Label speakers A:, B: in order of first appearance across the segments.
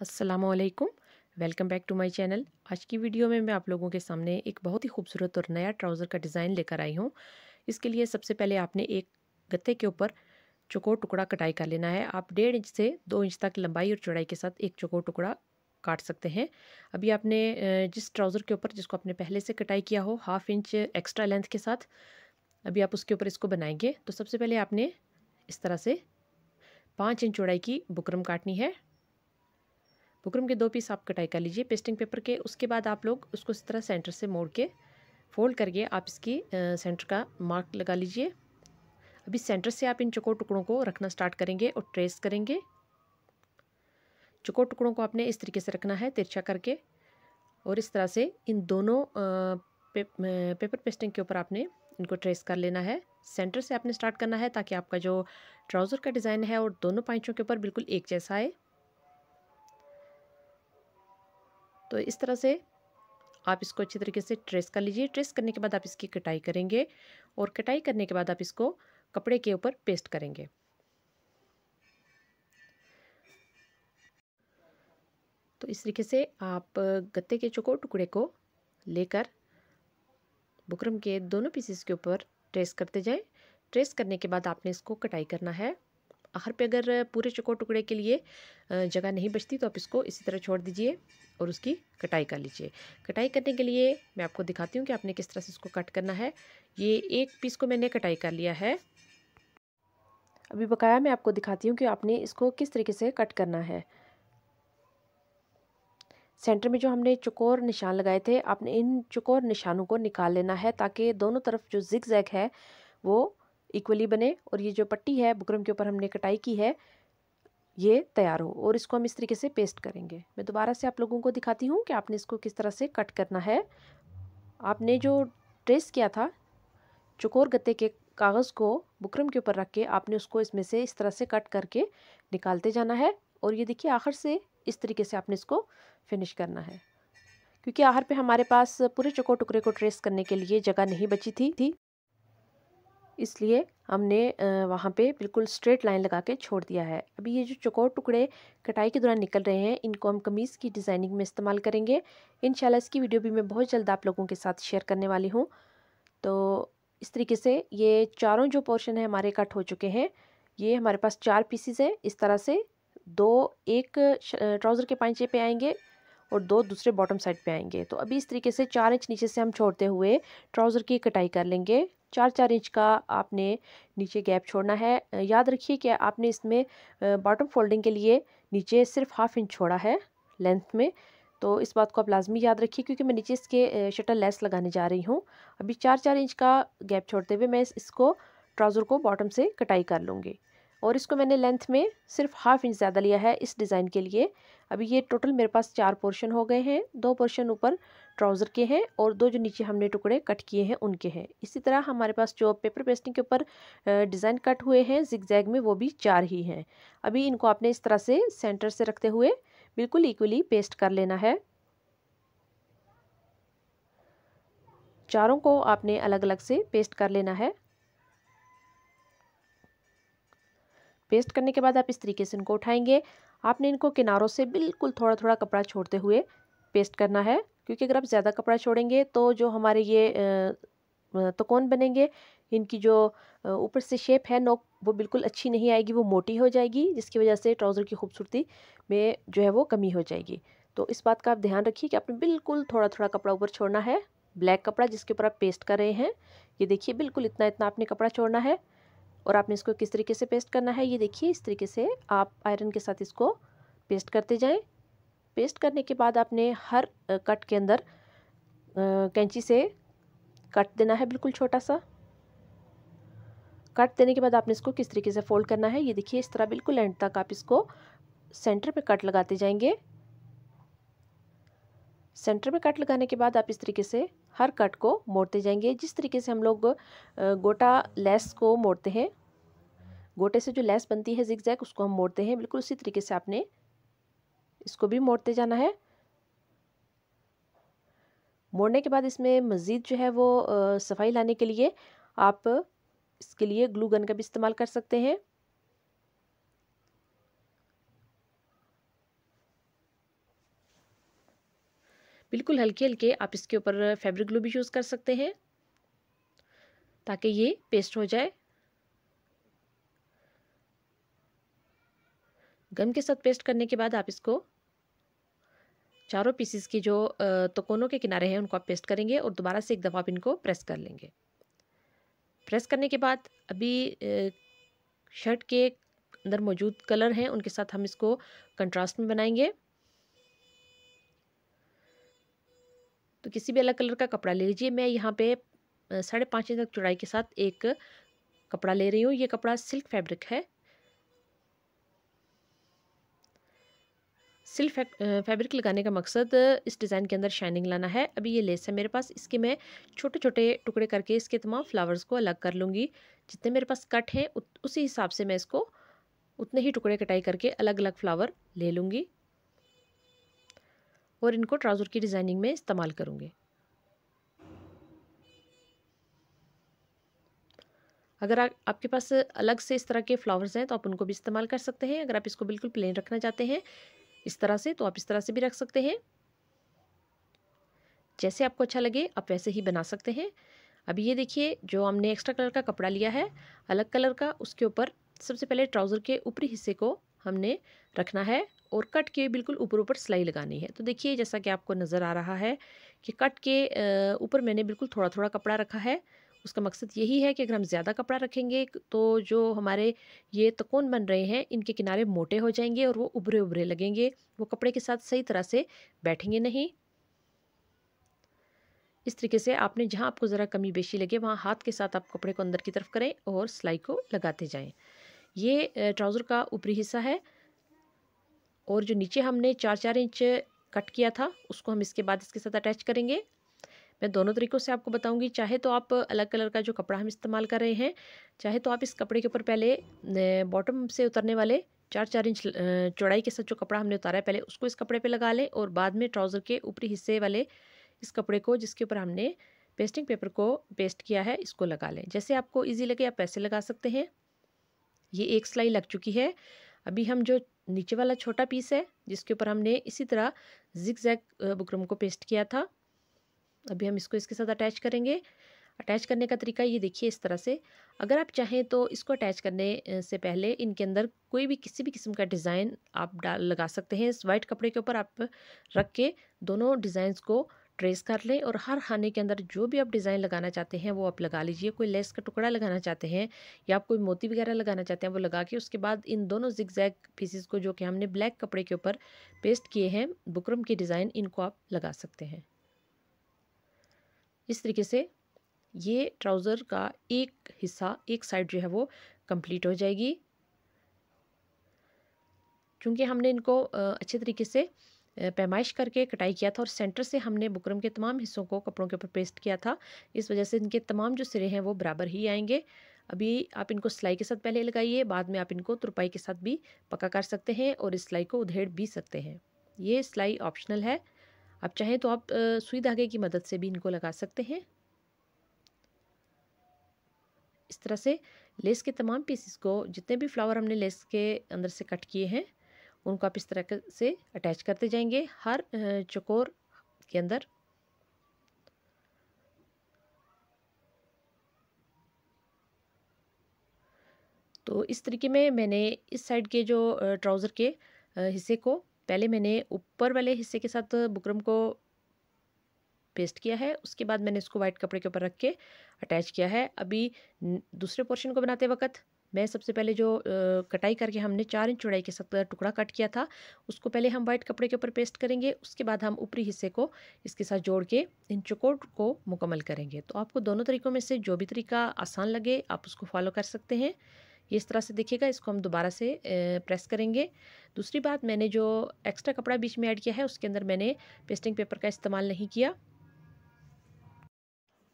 A: अस्सलामुअलैकुम। Welcome back to my channel. आज की वीडियो में मैं आप लोगों के सामने एक बहुत ही खूबसूरत और नया ट्राउज़र का डिज़ाइन लेकर आई हूँ। इसके लिए सबसे पहले आपने एक गत्ते के ऊपर चौकोर टुकड़ा कटाई कर लेना है। आप 1.5 इंच से 2 इंच तक लंबाई और चौड़ाई के साथ एक चौकोर टुकड़ा काट सकते हैं। अभी आपने जिस ट्राउज़र के ऊपर जिसको आपने पहले से कटाई किया हो 1/2 इंच एक्स्ट्रा लेंथ के साथ अभी आप उसके ऊपर इसको बनाएंगे। तो सबसे पहले आपने इस तरह से 5 इंच चौड़ाई की बुकरम काटनी है। बुकरम के 2 पीस आप कटाई कर लीजिए पेस्टिंग पेपर के। उसके बाद आप लोग उसको इस तरह सेंटर से मोड़ के फोल्ड करके आप इसकी सेंटर का मार्क लगा लीजिए। अभी सेंटर से आप इन चौकोर टुकड़ों को रखना स्टार्ट करेंगे और ट्रेस करेंगे। चौकोर टुकड़ों को आपने इस तरीके से रखना है तिरछा करके, और इस तरह से इन दोनों पेपर पेस्टिंग के ऊपर आपने इनको ट्रेस कर लेना है। सेंटर से आपने स्टार्ट करना है ताकि आपका जो ट्राउज़र का डिज़ाइन है और दोनों पाइचों के ऊपर बिल्कुल एक जैसा आए। तो इस तरह से आप इसको अच्छी तरीके से ट्रेस कर लीजिए। ट्रेस करने के बाद आप इसकी कटाई करेंगे, और कटाई करने के बाद आप इसको कपड़े के ऊपर पेस्ट करेंगे। तो इस तरीके से आप गत्ते के चौकोर टुकड़े को लेकर बुकरम के दोनों पीसेस के ऊपर ट्रेस करते जाएं। ट्रेस करने के बाद आपने इसको कटाई करना है। आखिर पे अगर पूरे चौकोर टुकड़े के लिए जगह नहीं बचती तो आप इसको इसी तरह छोड़ दीजिए और उसकी कटाई कर लीजिए। कटाई करने के लिए मैं आपको दिखाती हूँ कि आपने किस तरह से इसको कट करना है। ये एक पीस को मैंने कटाई कर लिया है। अभी बकाया मैं आपको दिखाती हूँ कि आपने इसको किस तरीके से कट करना है। सेंटर में जो हमने चौकोर निशान लगाए थे, आपने इन चौकोर निशानों को निकाल लेना है ताकि दोनों तरफ जो जिग जैग है वो इक्वली बने, और ये जो पट्टी है बुकरम के ऊपर हमने कटाई की है ये तैयार हो। और इसको हम इस तरीके से पेस्ट करेंगे। मैं दोबारा से आप लोगों को दिखाती हूँ कि आपने इसको किस तरह से कट करना है। आपने जो ट्रेस किया था चौकोर गत्ते के कागज़ को बुकरम के ऊपर रख के आपने उसको इसमें से इस तरह से कट करके निकालते जाना है। और ये देखिए आखिर से इस तरीके से आपने इसको फिनिश करना है, क्योंकि आखिर पे हमारे पास पूरे चौकोर टुकड़े को ट्रेस करने के लिए जगह नहीं बची थी, इसलिए हमने वहाँ पे बिल्कुल स्ट्रेट लाइन लगा के छोड़ दिया है। अभी ये जो चौकोर टुकड़े कटाई के दौरान निकल रहे हैं इनको हम कमीज़ की डिज़ाइनिंग में इस्तेमाल करेंगे। इंशाल्लाह इसकी वीडियो भी मैं बहुत जल्द आप लोगों के साथ शेयर करने वाली हूँ। तो इस तरीके से ये चारों जो पोर्शन है हमारे कट हो चुके हैं। ये हमारे पास 4 पीसीज हैं। इस तरह से 2 एक ट्राउज़र के पांचे पे आएंगे और 2 दूसरे बॉटम साइड पे आएंगे। तो अभी इस तरीके से 4 इंच नीचे से हम छोड़ते हुए ट्राउज़र की कटाई कर लेंगे। 4-4 इंच का आपने नीचे गैप छोड़ना है। याद रखिए कि आपने इसमें बॉटम फोल्डिंग के लिए नीचे सिर्फ 1/2 इंच छोड़ा है लेंथ में। तो इस बात को आप लाजमी याद रखिए, क्योंकि मैं नीचे इसके शटल लेस लगाने जा रही हूँ। अभी 4-4 इंच का गैप छोड़ते हुए मैं इसको ट्राउज़र को बॉटम से कटाई कर लूँगी, और इसको मैंने लेंथ में सिर्फ 1/2 इंच ज़्यादा लिया है इस डिज़ाइन के लिए। अभी ये टोटल मेरे पास 4 पोर्शन हो गए हैं। 2 पोर्शन ऊपर ट्राउज़र के हैं और 2 जो नीचे हमने टुकड़े कट किए हैं उनके हैं। इसी तरह हमारे पास जो पेपर पेस्टिंग के ऊपर डिज़ाइन कट हुए हैं ज़िगज़ैग में वो भी 4 ही हैं। अभी इनको आपने इस तरह से सेंटर से रखते हुए बिल्कुल इक्वली पेस्ट कर लेना है। चारों को आपने अलग अलग से पेस्ट कर लेना है। पेस्ट करने के बाद आप इस तरीके से इनको उठाएंगे। आपने इनको किनारों से बिल्कुल थोड़ा थोड़ा कपड़ा छोड़ते हुए पेस्ट करना है, क्योंकि अगर आप ज़्यादा कपड़ा छोड़ेंगे तो जो हमारे ये त्रिकोण बनेंगे इनकी जो ऊपर से शेप है नोक वो बिल्कुल अच्छी नहीं आएगी, वो मोटी हो जाएगी, जिसकी वजह से ट्राउज़र की खूबसूरती में जो है वो कमी हो जाएगी। तो इस बात का आप ध्यान रखिए कि आपने बिल्कुल थोड़ा थोड़ा कपड़ा ऊपर छोड़ना है। ब्लैक कपड़ा जिसके ऊपर आप पेस्ट कर रहे हैं, ये देखिए बिल्कुल इतना इतना आपने कपड़ा छोड़ना है। और आपने इसको किस तरीके से पेस्ट करना है ये देखिए, इस तरीके से आप आयरन के साथ इसको पेस्ट करते जाएं। पेस्ट करने के बाद आपने हर कट के अंदर कैंची से कट देना है, बिल्कुल छोटा सा कट देने के बाद आपने इसको किस तरीके से फोल्ड करना है ये देखिए, इस तरह बिल्कुल एंड तक आप इसको सेंटर पे कट लगाते जाएंगे। सेंटर में कट लगाने के बाद आप इस तरीके से हर कट को मोड़ते जाएंगे, जिस तरीके से हम लोग गोटा लेस को मोड़ते हैं। गोटे से जो लेस बनती है जिगजैग उसको हम मोड़ते हैं, बिल्कुल उसी तरीके से आपने इसको भी मोड़ते जाना है। मोड़ने के बाद इसमें मज़ीद जो है वो सफाई लाने के लिए आप इसके लिए ग्लू गन का भी इस्तेमाल कर सकते हैं। बिल्कुल हल्के हल्के आप इसके ऊपर फैब्रिक ग्लू भी यूज़ कर सकते हैं ताकि ये पेस्ट हो जाए। गम के साथ पेस्ट करने के बाद आप इसको चारों पीसेस की जो कोनों के किनारे हैं उनको आप पेस्ट करेंगे और दोबारा से एक दफ़ा आप इनको प्रेस कर लेंगे। प्रेस करने के बाद अभी शर्ट के अंदर मौजूद कलर हैं उनके साथ हम इसको कंट्रास्ट में बनाएंगे। तो किसी भी अलग कलर का कपड़ा ले लीजिए। मैं यहाँ पे 5.5 इंच तक चौड़ाई के साथ एक कपड़ा ले रही हूँ। ये कपड़ा सिल्क फैब्रिक है। सिल्क फैब्रिक लगाने का मकसद इस डिज़ाइन के अंदर शाइनिंग लाना है। अभी ये लेस है मेरे पास, इसके मैं छोटे छोटे टुकड़े करके इसके तमाम फ्लावर्स को अलग कर लूँगी। जितने मेरे पास कट हैं उसी हिसाब से मैं इसको उतने ही टुकड़े कटाई करके अलग अलग फ्लावर ले लूँगी और इनको ट्राउज़र की डिज़ाइनिंग में इस्तेमाल करूँगी। अगर आपके पास अलग से इस तरह के फ्लावर्स हैं तो आप उनको भी इस्तेमाल कर सकते हैं। अगर आप इसको बिल्कुल प्लेन रखना चाहते हैं इस तरह से, तो आप इस तरह से भी रख सकते हैं। जैसे आपको अच्छा लगे आप वैसे ही बना सकते हैं। अभी ये देखिए जो हमने एक्स्ट्रा कलर का कपड़ा लिया है अलग कलर का, उसके ऊपर सबसे पहले ट्राउज़र के ऊपरी हिस्से को हमने रखना है और कट के बिल्कुल ऊपर ऊपर सिलाई लगानी है। तो देखिए जैसा कि आपको नज़र आ रहा है कि कट के ऊपर मैंने बिल्कुल थोड़ा थोड़ा कपड़ा रखा है। उसका मकसद यही है कि अगर हम ज़्यादा कपड़ा रखेंगे तो जो हमारे ये तकोन बन रहे हैं इनके किनारे मोटे हो जाएंगे और वो उभरे उभरे लगेंगे, वो कपड़े के साथ सही तरह से बैठेंगे नहीं। इस तरीके से आपने जहाँ आपको ज़रा कमी बेशी लगे वहाँ हाथ के साथ आप कपड़े को अंदर की तरफ करें और सिलाई को लगाते जाएं। ये ट्राउज़र का ऊपरी हिस्सा है और जो नीचे हमने 4-4 इंच कट किया था उसको हम इसके बाद इसके साथ अटैच करेंगे। मैं दोनों तरीक़ों से आपको बताऊंगी। चाहे तो आप अलग कलर का जो कपड़ा हम इस्तेमाल कर रहे हैं, चाहे तो आप इस कपड़े के ऊपर पहले बॉटम से उतरने वाले 4-4 इंच चौड़ाई के साथ जो कपड़ा हमने उतारा है पहले उसको इस कपड़े पे लगा लें और बाद में ट्राउज़र के ऊपरी हिस्से वाले इस कपड़े को जिसके ऊपर हमने पेस्टिंग पेपर को पेस्ट किया है इसको लगा लें। जैसे आपको ईजी लगे आप वैसे लगा सकते हैं। ये एक सिलाई लग चुकी है। अभी हम जो नीचे वाला छोटा पीस है जिसके ऊपर हमने इसी तरह जिगजैग बुकरम को पेस्ट किया था, अभी हम इसको इसके साथ अटैच करेंगे। अटैच करने का तरीका ये देखिए इस तरह से। अगर आप चाहें तो इसको अटैच करने से पहले इनके अंदर कोई भी किसी भी किस्म का डिज़ाइन आप लगा सकते हैं। इस वाइट कपड़े के ऊपर आप रख के दोनों डिज़ाइंस को ट्रेस कर लें और हर खाने के अंदर जो भी आप डिज़ाइन लगाना चाहते हैं वो आप लगा लीजिए। कोई लेस का टुकड़ा लगाना चाहते हैं या आप कोई मोती वगैरह लगाना चाहते हैं वो लगा के उसके बाद इन दोनों जिगजैग पीसेस को जो कि हमने ब्लैक कपड़े के ऊपर पेस्ट किए हैं बुकरम के डिज़ाइन, इनको आप लगा सकते हैं। इस तरीके से ये ट्राउज़र का एक हिस्सा एक साइड जो है वो कंप्लीट हो जाएगी। क्योंकि हमने इनको अच्छे तरीके से पैमाइश करके कटाई किया था और सेंटर से हमने बुकरम के तमाम हिस्सों को कपड़ों के ऊपर पेस्ट किया था, इस वजह से इनके तमाम जो सिरे हैं वो बराबर ही आएंगे। अभी आप इनको सिलाई के साथ पहले लगाइए, बाद में आप इनको तुरपाई के साथ भी पक्का कर सकते हैं और इस सिलाई को उधेड़ भी सकते हैं। ये सिलाई ऑप्शनल है, आप चाहें तो आप सुई धागे की मदद से भी इनको लगा सकते हैं। इस तरह से लेस के तमाम पीसेस को जितने भी फ्लावर हमने लेस के अंदर से कट किए हैं उनको आप इस तरह से अटैच करते जाएंगे हर चौकोर के अंदर। तो इस तरीके में मैंने इस साइड के जो ट्राउज़र के हिस्से को पहले मैंने ऊपर वाले हिस्से के साथ बुकरम को पेस्ट किया है, उसके बाद मैंने इसको वाइट कपड़े के ऊपर रख के अटैच किया है। अभी दूसरे पोर्शन को बनाते वक्त मैं सबसे पहले जो कटाई करके हमने 4 इंच चौड़ाई के साथ टुकड़ा कट किया था उसको पहले हम वाइट कपड़े के ऊपर पेस्ट करेंगे, उसके बाद हम ऊपरी हिस्से को इसके साथ जोड़ के इन चौकोर को मुकम्मल करेंगे। तो आपको दोनों तरीक़ों में से जो भी तरीका आसान लगे आप उसको फॉलो कर सकते हैं। ये इस तरह से देखिएगा, इसको हम दोबारा से प्रेस करेंगे। दूसरी बात, मैंने जो एक्स्ट्रा कपड़ा बीच में ऐड किया है उसके अंदर मैंने पेस्टिंग पेपर का इस्तेमाल नहीं किया।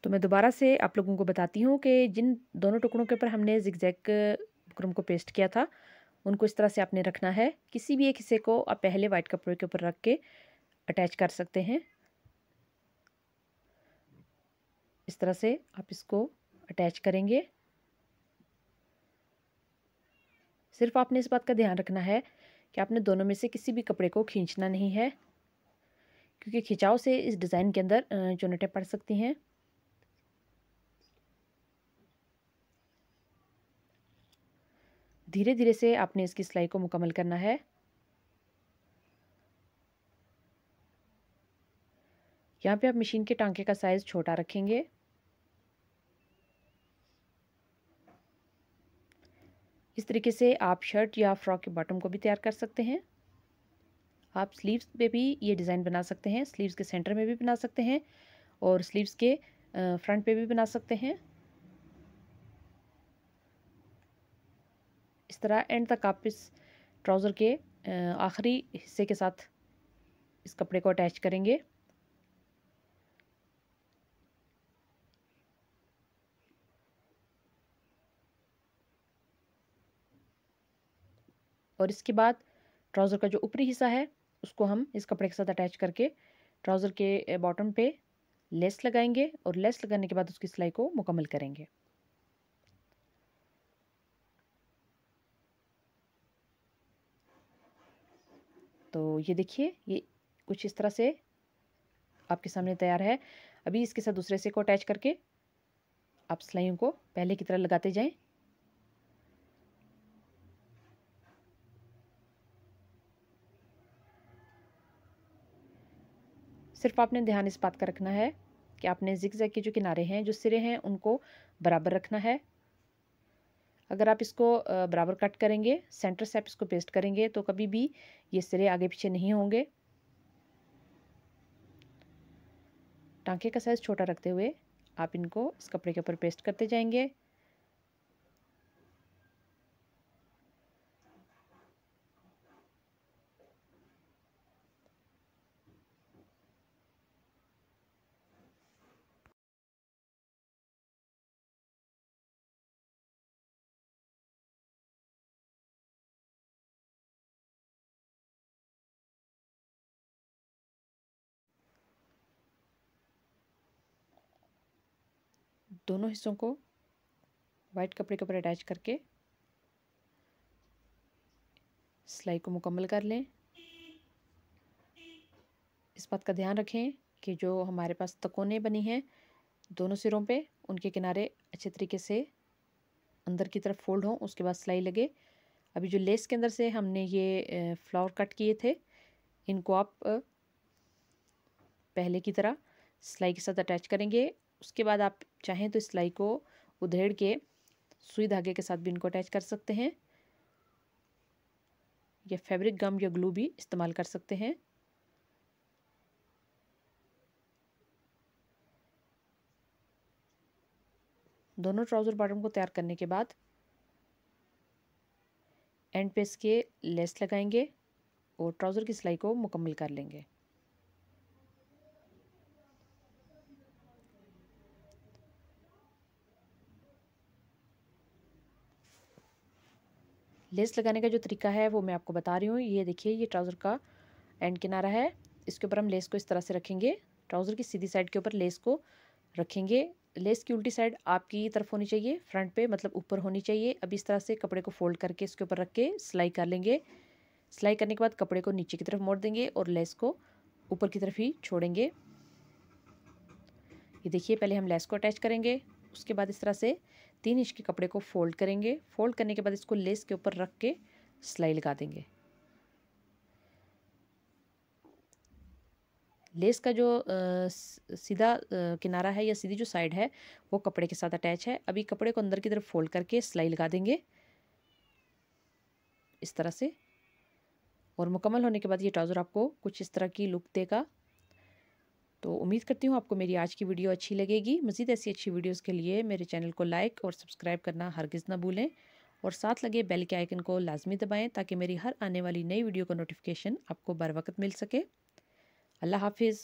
A: तो मैं दोबारा से आप लोगों को बताती हूँ कि जिन दोनों टुकड़ों के ऊपर हमने जिगजैग बुकरम को पेस्ट किया था उनको इस तरह से आपने रखना है। किसी भी एक हिस्से को आप पहले वाइट कपड़े के ऊपर रख के अटैच कर सकते हैं। इस तरह से आप इसको अटैच करेंगे। सिर्फ आपने इस बात का ध्यान रखना है कि आपने दोनों में से किसी भी कपड़े को खींचना नहीं है, क्योंकि खिंचाव से इस डिज़ाइन के अंदर चुनटें पड़ सकती हैं। धीरे धीरे से आपने इसकी सिलाई को मुकम्मल करना है। यहाँ पे आप मशीन के टांके का साइज़ छोटा रखेंगे। इस तरीके से आप शर्ट या फ्रॉक के बॉटम को भी तैयार कर सकते हैं। आप स्लीव्स पे भी ये डिज़ाइन बना सकते हैं, स्लीव्स के सेंटर में भी बना सकते हैं और स्लीव्स के फ्रंट पे भी बना सकते हैं। इस तरह एंड तक आप इस ट्राउज़र के आखिरी हिस्से के साथ इस कपड़े को अटैच करेंगे। और इसके बाद ट्राउज़र का जो ऊपरी हिस्सा है उसको हम इस कपड़े के साथ अटैच करके ट्राउज़र के बॉटम पे लेस लगाएंगे और लेस लगाने के बाद उसकी सिलाई को मुकम्मल करेंगे। तो ये देखिए, ये कुछ इस तरह से आपके सामने तैयार है। अभी इसके साथ दूसरे हिस्से को अटैच करके आप सिलाइयों को पहले की तरह लगाते जाएं। सिर्फ आपने ध्यान इस बात का रखना है कि आपने ज़िगज़ैग के जो किनारे हैं, जो सिरे हैं, उनको बराबर रखना है। अगर आप इसको बराबर कट करेंगे, सेंटर से आप इसको पेस्ट करेंगे तो कभी भी ये सिरे आगे पीछे नहीं होंगे। टांके का साइज़ छोटा रखते हुए आप इनको इस कपड़े के ऊपर पेस्ट करते जाएंगे। दोनों हिस्सों को वाइट कपड़े के ऊपर अटैच करके सिलाई को मुकम्मल कर लें। इस बात का ध्यान रखें कि जो हमारे पास तकोने बनी हैं दोनों सिरों पे, उनके किनारे अच्छे तरीके से अंदर की तरफ फोल्ड हों, उसके बाद सिलाई लगे। अभी जो लेस के अंदर से हमने ये फ्लावर कट किए थे, इनको आप पहले की तरह सिलाई के साथ अटैच करेंगे। उसके बाद आप चाहें तो सिलाई को उधेड़ के सुई धागे के साथ भी इनको अटैच कर सकते हैं, या फैब्रिक गम या ग्लू भी इस्तेमाल कर सकते हैं। दोनों ट्राउज़र बॉटम को तैयार करने के बाद एंड पे इसके लेस लगाएंगे और ट्राउज़र की सिलाई को मुकम्मल कर लेंगे। लेस लगाने का जो तरीका है वो मैं आपको बता रही हूँ। ये देखिए, ये ट्राउज़र का एंड किनारा है, इसके ऊपर हम लेस को इस तरह से रखेंगे। ट्राउज़र की सीधी साइड के ऊपर लेस को रखेंगे। लेस की उल्टी साइड आपकी तरफ होनी चाहिए, फ्रंट पे मतलब ऊपर होनी चाहिए। अब इस तरह से कपड़े को फोल्ड करके इसके ऊपर रख के सिलाई कर लेंगे। सिलाई करने के बाद कपड़े को नीचे की तरफ मोड़ देंगे और लेस को ऊपर की तरफ ही छोड़ेंगे। ये देखिए, पहले हम लेस को अटैच करेंगे, उसके बाद इस तरह से 3 इंच के कपड़े को फोल्ड करेंगे। फोल्ड करने के बाद इसको लेस के ऊपर रख के सिलाई लगा देंगे। लेस का जो सीधा किनारा है या सीधी जो साइड है वो कपड़े के साथ अटैच है। अभी कपड़े को अंदर की तरफ फोल्ड करके सिलाई लगा देंगे इस तरह से, और मुकम्मल होने के बाद ये ट्राउज़र आपको कुछ इस तरह की लुक देगा। तो उम्मीद करती हूँ आपको मेरी आज की वीडियो अच्छी लगेगी। मज़ीद ऐसी अच्छी वीडियोज़ के लिए मेरे चैनल को लाइक और सब्सक्राइब करना हरगिज़ ना भूलें और साथ लगे बेल के आइकन को लाजमी दबाएं ताकि मेरी हर आने वाली नई वीडियो का नोटिफिकेशन आपको बर वक्त मिल सके। अल्लाह हाफिज़।